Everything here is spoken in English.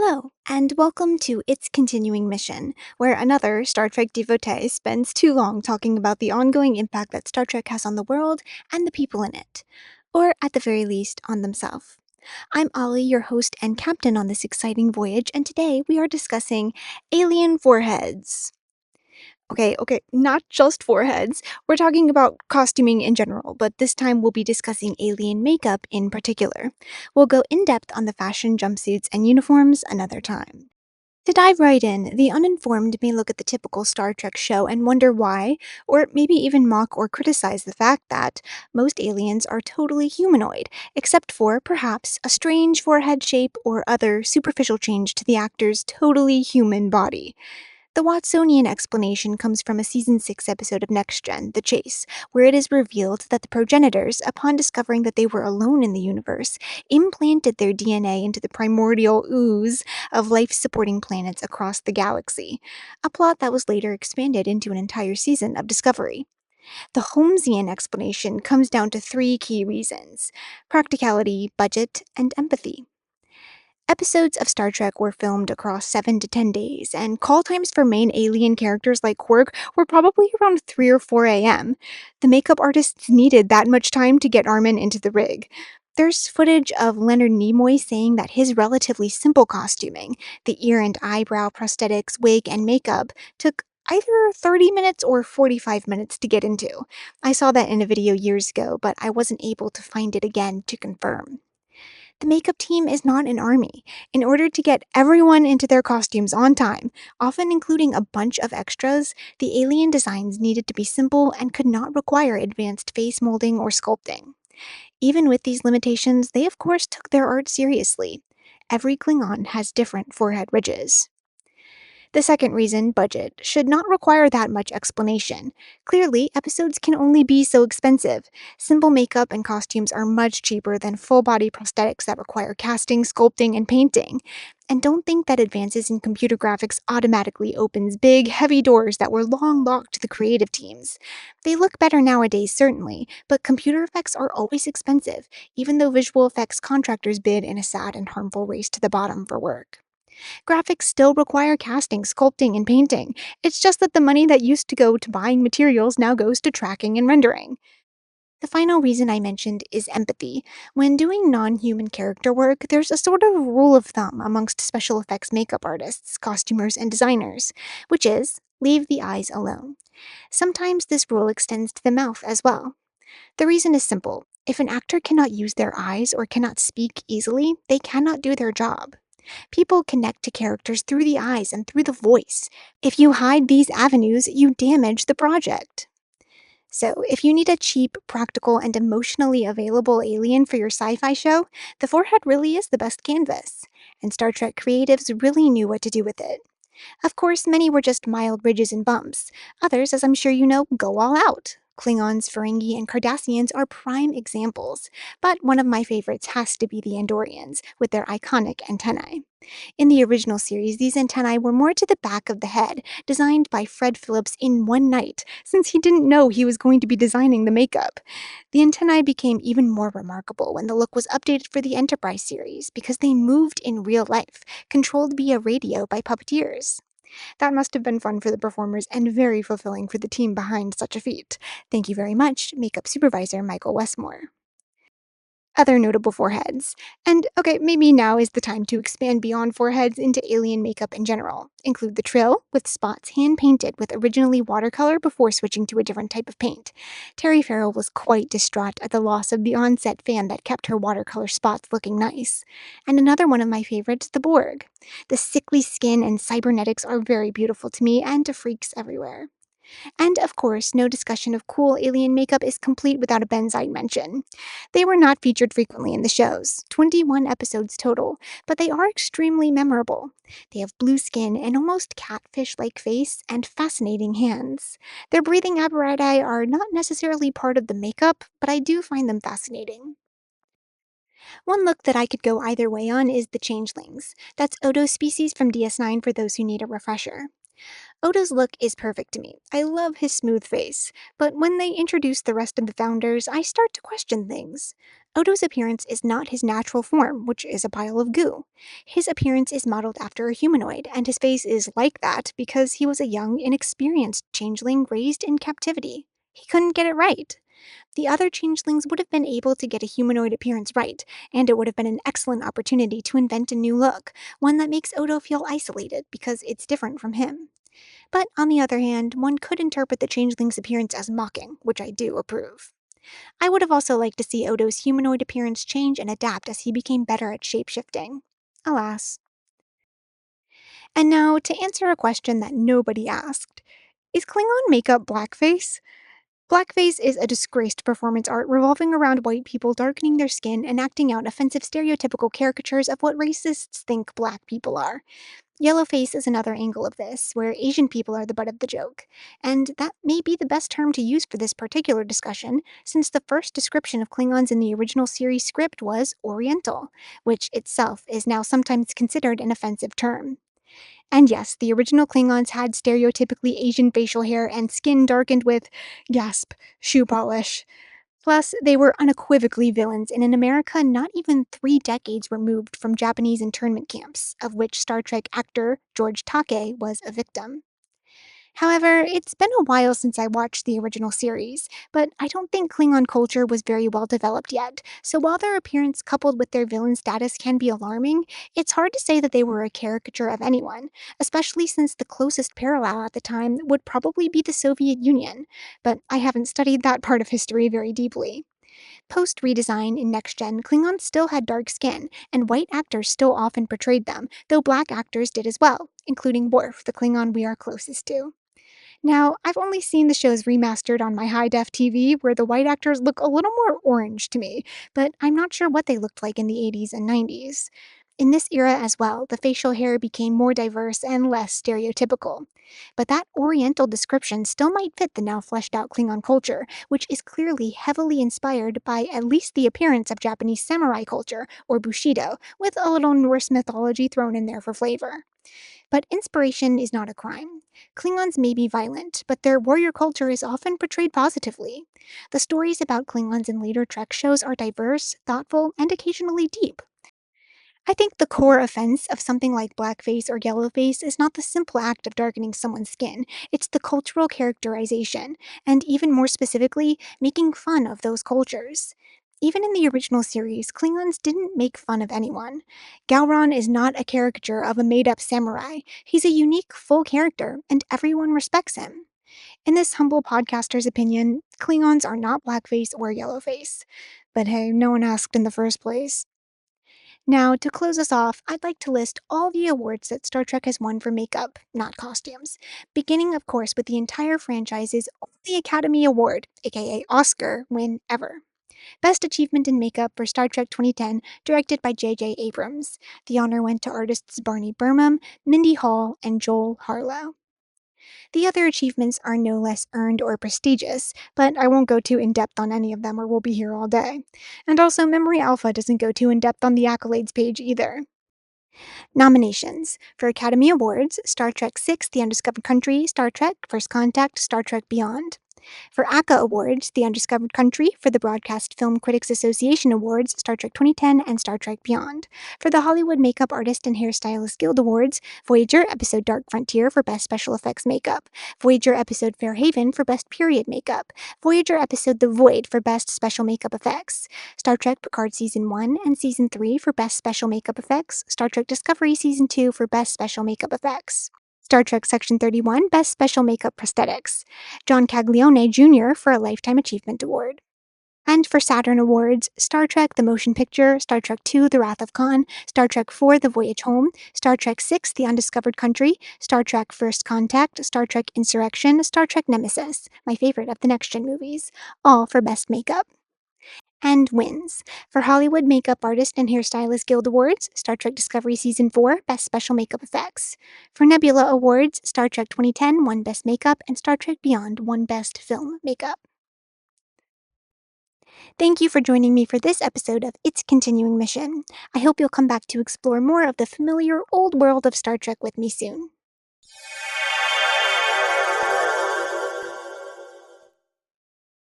Hello, and welcome to Its Continuing Mission, where another Star Trek devotee spends too long talking about the ongoing impact that Star Trek has on the world and the people in it, or at the very least, on themselves. I'm Ollie, your host and captain on this exciting voyage, and today we are discussing alien foreheads. Okay, not just foreheads. We're talking about costuming in general, but this time we'll be discussing alien makeup in particular. We'll go in depth on the fashion, jumpsuits, and uniforms another time. To dive right in, the uninformed may look at the typical Star Trek show and wonder why, or maybe even mock or criticize the fact that most aliens are totally humanoid, except for, perhaps, a strange forehead shape or other superficial change to the actor's totally human body. The Watsonian explanation comes from a season 6 episode of Next Gen, The Chase, where it is revealed that the progenitors, upon discovering that they were alone in the universe, implanted their DNA into the primordial ooze of life supporting planets across the galaxy, a plot that was later expanded into an entire season of Discovery. The Holmesian explanation comes down to three key reasons: practicality, budget, and empathy. Episodes of Star Trek were filmed across 7 to 10 days, and call times for main alien characters like Quark were probably around 3 or 4 a.m. The makeup artists needed that much time to get Armin into the rig. There's footage of Leonard Nimoy saying that his relatively simple costuming, the ear and eyebrow prosthetics, wig, and makeup, took either 30 minutes or 45 minutes to get into. I saw that in a video years ago, but I wasn't able to find it again to confirm. The makeup team is not an army. In order to get everyone into their costumes on time, often including a bunch of extras, the alien designs needed to be simple and could not require advanced face molding or sculpting. Even with these limitations, they of course took their art seriously. Every Klingon has different forehead ridges. The second reason, budget, should not require that much explanation. Clearly, episodes can only be so expensive. Simple makeup and costumes are much cheaper than full body prosthetics that require casting, sculpting, and painting. And don't think that advances in computer graphics automatically opens big, heavy doors that were long locked to the creative teams. They look better nowadays, certainly, but computer effects are always expensive, even though visual effects contractors bid in a sad and harmful race to the bottom for work. Graphics still require casting, sculpting, and painting. It's just that the money that used to go to buying materials now goes to tracking and rendering. The final reason I mentioned is empathy. When doing non human character work, there's a sort of rule of thumb amongst special effects makeup artists, costumers, and designers, which is leave the eyes alone. Sometimes this rule extends to the mouth as well. The reason is simple: if an actor cannot use their eyes or cannot speak easily, they cannot do their job. People connect to characters through the eyes and through the voice. If you hide these avenues, you damage the project. So, if you need a cheap, practical, and emotionally available alien for your sci fi show, the forehead really is the best canvas. And Star Trek creatives really knew what to do with it. Of course, many were just mild ridges and bumps. Others, as I'm sure you know, go all out. Klingons, Ferengi, and Cardassians are prime examples, but one of my favorites has to be the Andorians, with their iconic antennae. In the original series, these antennae were more to the back of the head, designed by Fred Phillips in one night, since he didn't know he was going to be designing the makeup. The antennae became even more remarkable when the look was updated for the Enterprise series, because they moved in real life, controlled via radio by puppeteers. That must have been fun for the performers and very fulfilling for the team behind such a feat. Thank you very much, Makeup Supervisor Michael Westmore. Other notable foreheads. And okay, maybe now is the time to expand beyond foreheads into alien makeup in general. Include the Trill, with spots hand painted with originally watercolor before switching to a different type of paint. Terry Farrell was quite distraught at the loss of the on-set fan that kept her watercolor spots looking nice. And another one of my favorites, the Borg. The sickly skin and cybernetics are very beautiful to me and to freaks everywhere. And of course, no discussion of cool alien makeup is complete without a Benzite mention. They were not featured frequently in the shows, 21 episodes total, but they are extremely memorable. They have blue skin, an almost catfish like face, and fascinating hands. Their breathing apparatus are not necessarily part of the makeup, but I do find them fascinating. One look that I could go either way on is the Changelings. That's Odo's species from DS9 for those who need a refresher. Odo's look is perfect to me. I love his smooth face. But when they introduce the rest of the founders, I start to question things. Odo's appearance is not his natural form, which is a pile of goo. His appearance is modeled after a humanoid, and his face is like that because he was a young, inexperienced changeling raised in captivity. He couldn't get it right. The other changelings would have been able to get a humanoid appearance right, and it would have been an excellent opportunity to invent a new look, one that makes Odo feel isolated because it's different from him. But on the other hand, one could interpret the changeling's appearance as mocking, which I do approve. I would have also liked to see Odo's humanoid appearance change and adapt as he became better at shapeshifting. Alas. And now, to answer a question that nobody asked, is Klingon makeup blackface? Blackface is a disgraced performance art revolving around white people darkening their skin and acting out offensive stereotypical caricatures of what racists think black people are. Yellowface is another angle of this, where Asian people are the butt of the joke. And that may be the best term to use for this particular discussion, since the first description of Klingons in the original series script was Oriental, which itself is now sometimes considered an offensive term. And yes, the original Klingons had stereotypically Asian facial hair and skin darkened with, gasp, shoe polish. Plus, they were unequivocally villains in an America not even 3 decades removed from Japanese internment camps, of which Star Trek actor George Takei was a victim. However, it's been a while since I watched the original series, but I don't think Klingon culture was very well developed yet, so while their appearance coupled with their villain status can be alarming, it's hard to say that they were a caricature of anyone, especially since the closest parallel at the time would probably be the Soviet Union, but I haven't studied that part of history very deeply. Post redesign in Next Gen, Klingons still had dark skin, and white actors still often portrayed them, though black actors did as well, including Worf, the Klingon we are closest to. Now, I've only seen the shows remastered on my high def TV where the white actors look a little more orange to me, but I'm not sure what they looked like in the 80s and 90s. In this era as well, the facial hair became more diverse and less stereotypical. But that Oriental description still might fit the now fleshed out Klingon culture, which is clearly heavily inspired by at least the appearance of Japanese samurai culture, or Bushido, with a little Norse mythology thrown in there for flavor. But inspiration is not a crime. Klingons may be violent, but their warrior culture is often portrayed positively. The stories about Klingons in later Trek shows are diverse, thoughtful, and occasionally deep. I think the core offense of something like blackface or yellowface is not the simple act of darkening someone's skin, it's the cultural characterization, and even more specifically, making fun of those cultures. Even in the original series, Klingons didn't make fun of anyone. Gowron is not a caricature of a made up samurai. He's a unique, full character, and everyone respects him. In this humble podcaster's opinion, Klingons are not blackface or yellowface. But hey, no one asked in the first place. Now, to close us off, I'd like to list all the awards that Star Trek has won for makeup, not costumes, beginning, of course, with the entire franchise's only Academy Award, aka Oscar, win ever. Best Achievement in Makeup for Star Trek 2010, directed by J.J. Abrams. The honor went to artists Barney Burnham, Mindy Hall, and Joel Harlow. The other achievements are no less earned or prestigious, but I won't go too in depth on any of them or we'll be here all day. And also, Memory Alpha doesn't go too in depth on the accolades page either. Nominations for Academy Awards: Star Trek VI, The Undiscovered Country, Star Trek, First Contact, Star Trek Beyond. For ACA Awards, The Undiscovered Country; for the Broadcast Film Critics Association Awards, Star Trek 2010 and Star Trek Beyond. For the Hollywood Makeup Artist and Hairstylist Guild Awards, Voyager Episode Dark Frontier for Best Special Effects Makeup, Voyager Episode Fairhaven for Best Period Makeup, Voyager Episode The Void for Best Special Makeup Effects, Star Trek Picard Season 1 and Season 3 for Best Special Makeup Effects, Star Trek Discovery Season 2 for Best Special Makeup Effects. Star Trek Section 31, Best Special Makeup Prosthetics. John Caglione Jr. for a Lifetime Achievement Award. And for Saturn Awards, Star Trek The Motion Picture, Star Trek II The Wrath of Khan, Star Trek IV The Voyage Home, Star Trek VI The Undiscovered Country, Star Trek First Contact, Star Trek Insurrection, Star Trek Nemesis, my favorite of the Next Gen movies, all for Best Makeup. And wins. For Hollywood Makeup Artist and Hairstylist Guild Awards, Star Trek Discovery Season 4, Best Special Makeup Effects. For Nebula Awards, Star Trek 2010 won Best Makeup, and Star Trek Beyond won Best Film Makeup. Thank you for joining me for this episode of Its Continuing Mission. I hope you'll come back to explore more of the familiar old world of Star Trek with me soon.